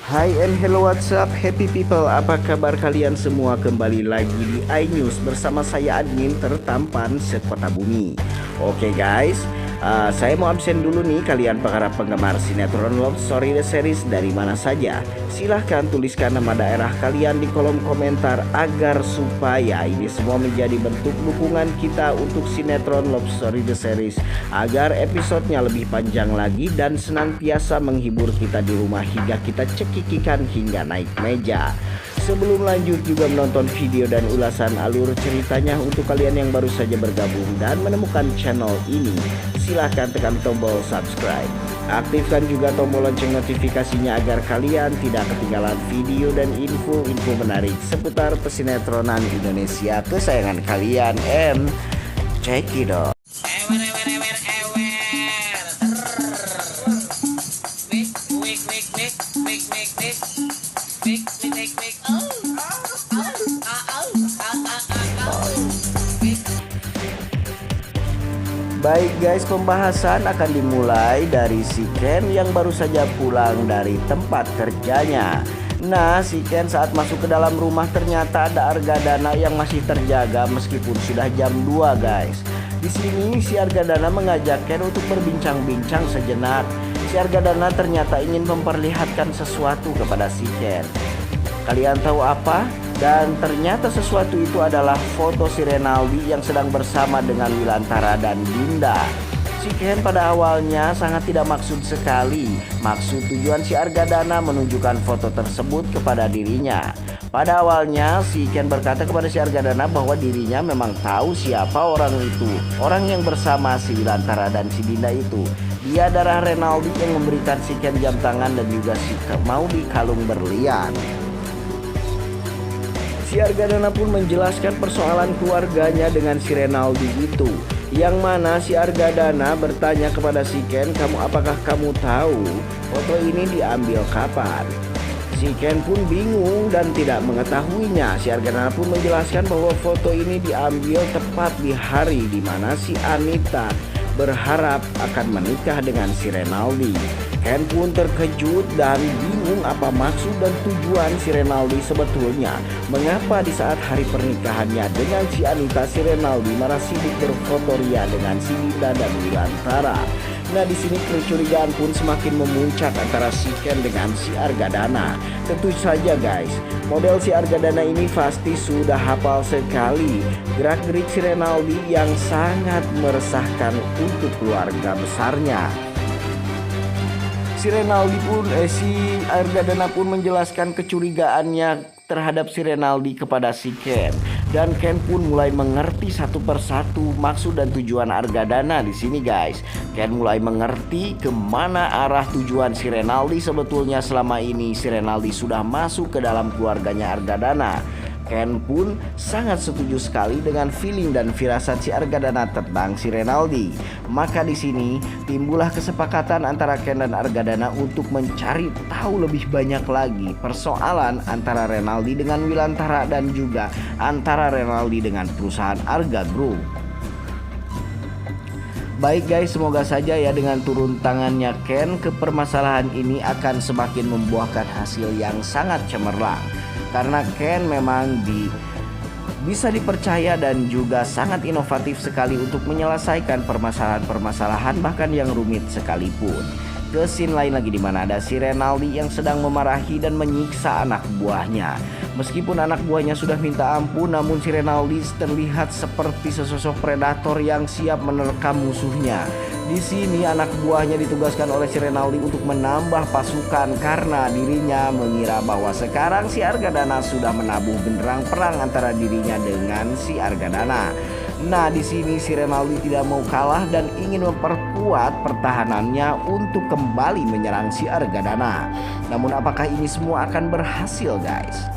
Hai and hello, what's up happy people, apa kabar kalian semua? Kembali lagi di iNews bersama saya admin tertampan sekota bumi. Oke guys, saya mau absen dulu nih. Kalian para penggemar sinetron Love Story The Series dari mana saja, silahkan tuliskan nama daerah kalian di kolom komentar agar supaya ini semua menjadi bentuk dukungan kita untuk sinetron Love Story The Series, agar episodenya lebih panjang lagi dan senantiasa menghibur kita di rumah hingga kita cekikikan hingga naik meja. Sebelum lanjut juga menonton video dan ulasan alur ceritanya, untuk kalian yang baru saja bergabung dan menemukan channel ini, silahkan tekan tombol subscribe. Aktifkan juga tombol lonceng notifikasinya agar kalian tidak ketinggalan video dan info-info menarik seputar pesinetronan Indonesia kesayangan kalian. And check it out. Baik guys, pembahasan akan dimulai dari si Ken yang baru saja pulang dari tempat kerjanya. Nah, si Ken saat masuk ke dalam rumah ternyata ada Argadana yang masih terjaga meskipun sudah jam 2 guys. Di sini si Argadana mengajak Ken untuk berbincang-bincang sejenak. Si Argadana ternyata ingin memperlihatkan sesuatu kepada si Ken. Kalian tahu apa? Dan ternyata sesuatu itu adalah foto si Renaldi yang sedang bersama dengan Wilantara dan Dinda. Si Ken pada awalnya sangat tidak maksud sekali. Maksud tujuan si Argadana menunjukkan foto tersebut kepada dirinya. Pada awalnya si Ken berkata kepada si Argadana bahwa dirinya memang tahu siapa orang itu, orang yang bersama si Wilantara dan si Dinda itu. Dia adalah Renaldi yang memberikan si Ken jam tangan dan juga si Maudi kalung berlian. Si Argadana pun menjelaskan persoalan keluarganya dengan si Renaldi itu, yang mana si Argadana bertanya kepada si Ken, apakah kamu tahu foto ini diambil kapan? Si Ken pun bingung dan tidak mengetahuinya. Si Argadana pun menjelaskan bahwa foto ini diambil tepat di hari di mana si Anita berharap akan menikah dengan si Renaldi. Ken pun terkejut dan bingung apa maksud dan tujuan si Renaldi sebetulnya. Mengapa di saat hari pernikahannya dengan si Anita, si Renaldi malah sibuk berfoto ria dengan si Dinda dan Wilantara. Nah, di sini kecurigaan pun semakin memuncak antara si Ken dengan si Argadana. Tentu saja guys, model si Argadana ini pasti sudah hafal sekali gerak-gerik si Renaldi yang sangat meresahkan untuk keluarga besarnya. Si Argadana pun menjelaskan kecurigaannya terhadap si Renaldi kepada si Ken, dan Ken pun mulai mengerti satu persatu maksud dan tujuan Argadana di sini guys. Ken mulai mengerti kemana arah tujuan si Renaldi sebetulnya selama ini. Si Renaldi sudah masuk ke dalam keluarganya Argadana. Ken pun sangat setuju sekali dengan feeling dan firasat si Argadana tentang si Renaldi. Maka di sini timbullah kesepakatan antara Ken dan Argadana untuk mencari tahu lebih banyak lagi persoalan antara Renaldi dengan Wilantara dan juga antara Renaldi dengan perusahaan Arga Group. Baik guys, semoga saja ya dengan turun tangannya Ken ke permasalahan ini akan semakin membuahkan hasil yang sangat cemerlang. Karena Ken memang bisa dipercaya dan juga sangat inovatif sekali untuk menyelesaikan permasalahan-permasalahan bahkan yang rumit sekalipun. Ke scene lain lagi di mana ada si Renaldi yang sedang memarahi dan menyiksa anak buahnya. Meskipun anak buahnya sudah minta ampun, namun si Renaldi terlihat seperti sesosok predator yang siap menerkam musuhnya. Di sini anak buahnya ditugaskan oleh si Renaldi untuk menambah pasukan karena dirinya mengira bahwa sekarang si Argadana sudah menabuh genderang perang antara dirinya dengan si Argadana. Nah, di sini si Renaldi tidak mau kalah dan ingin memperkuat pertahanannya untuk kembali menyerang si Argadana. Namun apakah ini semua akan berhasil guys?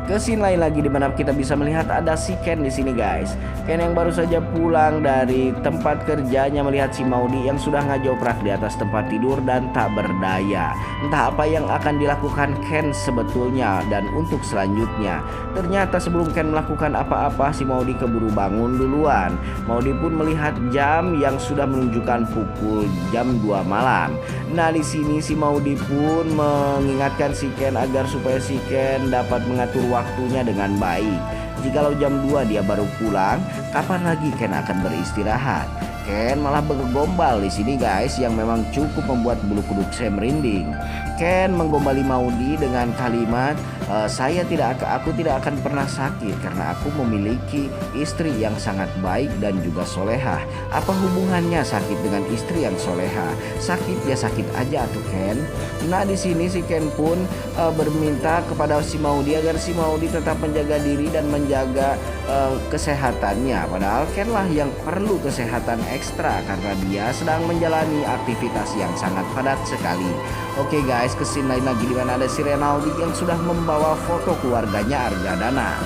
Ke scene lain lagi di mana kita bisa melihat ada si Ken di sini guys. Ken yang baru saja pulang dari tempat kerjanya melihat si Maudy yang sudah ngajoprak di atas tempat tidur dan tak berdaya. Entah apa yang akan dilakukan Ken sebetulnya dan untuk selanjutnya. Ternyata sebelum Ken melakukan apa-apa si Maudy keburu bangun duluan. Maudy pun melihat jam yang sudah menunjukkan pukul jam 2 malam. Nah di sini si Maudy pun mengingatkan si Ken agar supaya si Ken dapat mengatur waktunya dengan baik. Jikalau jam 2 dia baru pulang, kapan lagi Ken akan beristirahat? Ken malah bergombal di sini guys, yang memang cukup membuat bulu kuduk saya merinding. Ken menggombali Maudy dengan kalimat, aku tidak akan pernah sakit karena aku memiliki istri yang sangat baik dan juga solehah. Apa hubungannya sakit dengan istri yang solehah? Sakit ya sakit aja tuh Ken. Nah di sini si Ken pun berminta kepada si Maudy agar si Maudy tetap menjaga diri dan menjaga kesehatannya. Padahal Ken lah yang perlu kesehatan ekstra karena dia sedang menjalani aktivitas yang sangat padat sekali. Oke guys, ke scene lain lagi di mana ada si Renaldi yang sudah membawa foto keluarganya Argadana.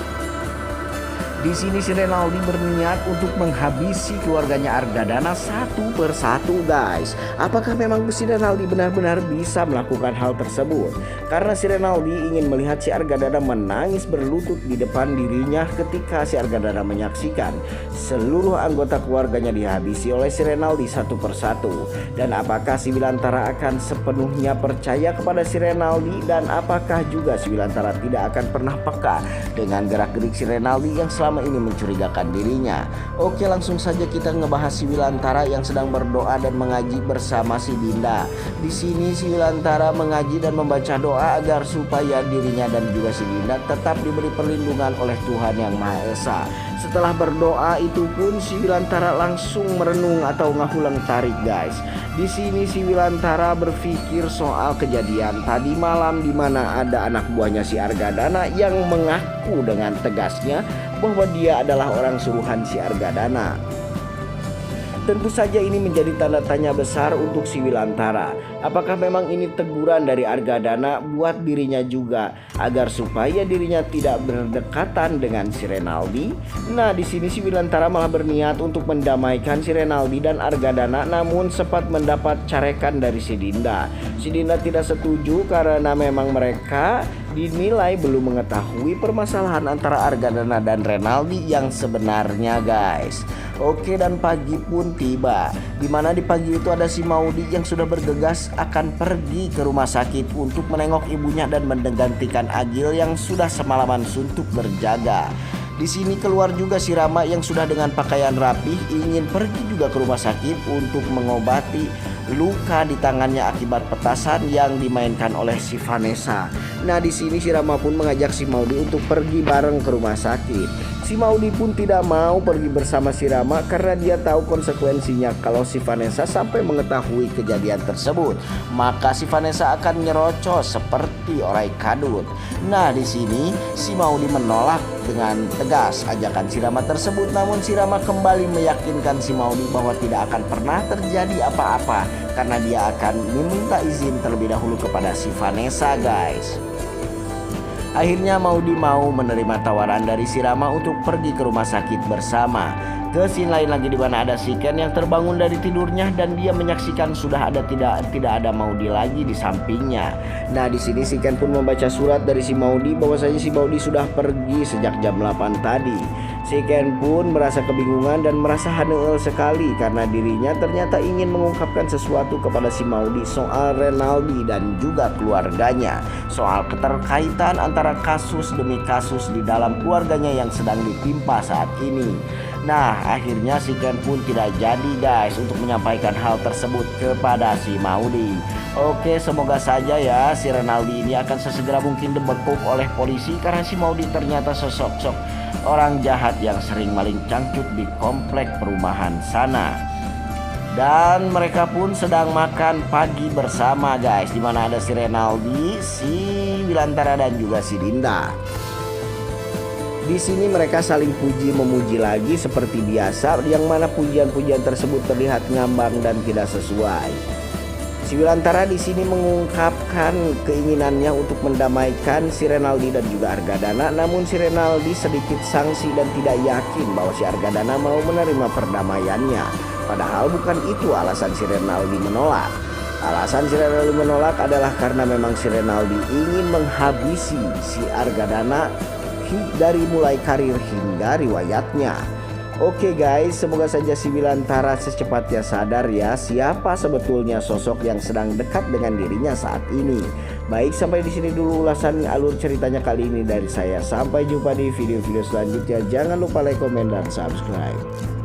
Di sini si Renaldi berniat untuk menghabisi keluarganya Argadana satu persatu guys. Apakah memang si Renaldi benar-benar bisa melakukan hal tersebut? Karena si Renaldi ingin melihat si Argadana menangis berlutut di depan dirinya ketika si Argadana menyaksikan seluruh anggota keluarganya dihabisi oleh si Renaldi satu persatu. Dan apakah si Wilantara akan sepenuhnya percaya kepada si Renaldi, dan apakah juga si Wilantara tidak akan pernah peka dengan gerak-gerik si Renaldi yang selama ini mencurigakan dirinya? Oke, langsung saja kita ngebahas si Wilantara yang sedang berdoa dan mengaji bersama si Dinda. Di sini si Wilantara mengaji dan membaca doa agar supaya dirinya dan juga si Dinda tetap diberi perlindungan oleh Tuhan Yang Maha Esa. Setelah berdoa itu pun si Wilantara langsung merenung atau ngahulang tarik guys. Di sini si Wilantara berpikir soal kejadian tadi malam di mana ada anak buahnya si Argadana yang mengaku dengan tegasnya bahwa dia adalah orang suruhan si Argadana. Tentu saja ini menjadi tanda tanya besar untuk si Wilantara. Apakah memang ini teguran dari Argadana buat dirinya juga agar supaya dirinya tidak berdekatan dengan si Renaldi? Nah, di sini si Wilantara malah berniat untuk mendamaikan si Renaldi dan Argadana, namun sempat mendapat carekan dari si Dinda. Si Dinda tidak setuju karena memang mereka dinilai belum mengetahui permasalahan antara Argadana dan Renaldi yang sebenarnya guys. Oke, dan pagi pun tiba, dimana di pagi itu ada si Maudy yang sudah bergegas akan pergi ke rumah sakit untuk menengok ibunya dan menggantikan Agil yang sudah semalaman suntuk berjaga. Di sini keluar juga si Rama yang sudah dengan pakaian rapih ingin pergi juga ke rumah sakit untuk mengobati luka di tangannya akibat petasan yang dimainkan oleh si Vanessa. Nah di sini si Rama pun mengajak si Maudy untuk pergi bareng ke rumah sakit. Si Maudy pun tidak mau pergi bersama si Rama karena dia tahu konsekuensinya kalau si Vanessa sampai mengetahui kejadian tersebut, maka si Vanessa akan nyerocos seperti orai kadut. Nah di sini si Maudy menolak dengan tegas ajakan si Rama tersebut, namun si Rama kembali meyakinkan si Maudy bahwa tidak akan pernah terjadi apa-apa karena dia akan meminta izin terlebih dahulu kepada si Vanessa guys. Akhirnya Maudy mau menerima tawaran dari si Rama untuk pergi ke rumah sakit bersama. Ke scene lain lagi di mana ada si Ken yang terbangun dari tidurnya dan dia menyaksikan sudah tidak ada Maudy lagi di sampingnya. Nah di sini si Ken pun membaca surat dari si Maudy bahwasanya si Maudy sudah pergi sejak jam 8 tadi. Si Ken pun merasa kebingungan dan merasa haneul sekali karena dirinya ternyata ingin mengungkapkan sesuatu kepada si Maudy soal Renaldi dan juga keluarganya, soal keterkaitan antara kasus demi kasus di dalam keluarganya yang sedang ditimpa saat ini. Nah akhirnya si Ken pun tidak jadi guys untuk menyampaikan hal tersebut kepada si Maudy. Oke, semoga saja ya si Renaldi ini akan sesegera mungkin dibekuk oleh polisi karena si Maudy ternyata sosok orang jahat yang sering maling cangcut di komplek perumahan sana. Dan mereka pun sedang makan pagi bersama guys, dimana ada si Renaldi, si Wilantara dan juga si Dinda. Di sini mereka saling puji memuji lagi seperti biasa, yang mana pujian-pujian tersebut terlihat ngambang dan tidak sesuai. Si Wilantara di sini mengungkapkan keinginannya untuk mendamaikan si Renaldi dan juga Argadana, namun si Renaldi sedikit sangsi dan tidak yakin bahwa si Argadana mau menerima perdamaiannya. Padahal bukan itu alasan si Renaldi menolak. Alasan si Renaldi menolak adalah karena memang si Renaldi ingin menghabisi si Argadana dari mulai karir hingga riwayatnya. Oke guys, semoga saja si Wilantara secepatnya sadar ya siapa sebetulnya sosok yang sedang dekat dengan dirinya saat ini. Baik, sampai di sini dulu ulasan alur ceritanya kali ini dari saya. Sampai jumpa di video-video selanjutnya. Jangan lupa like, komen, dan subscribe.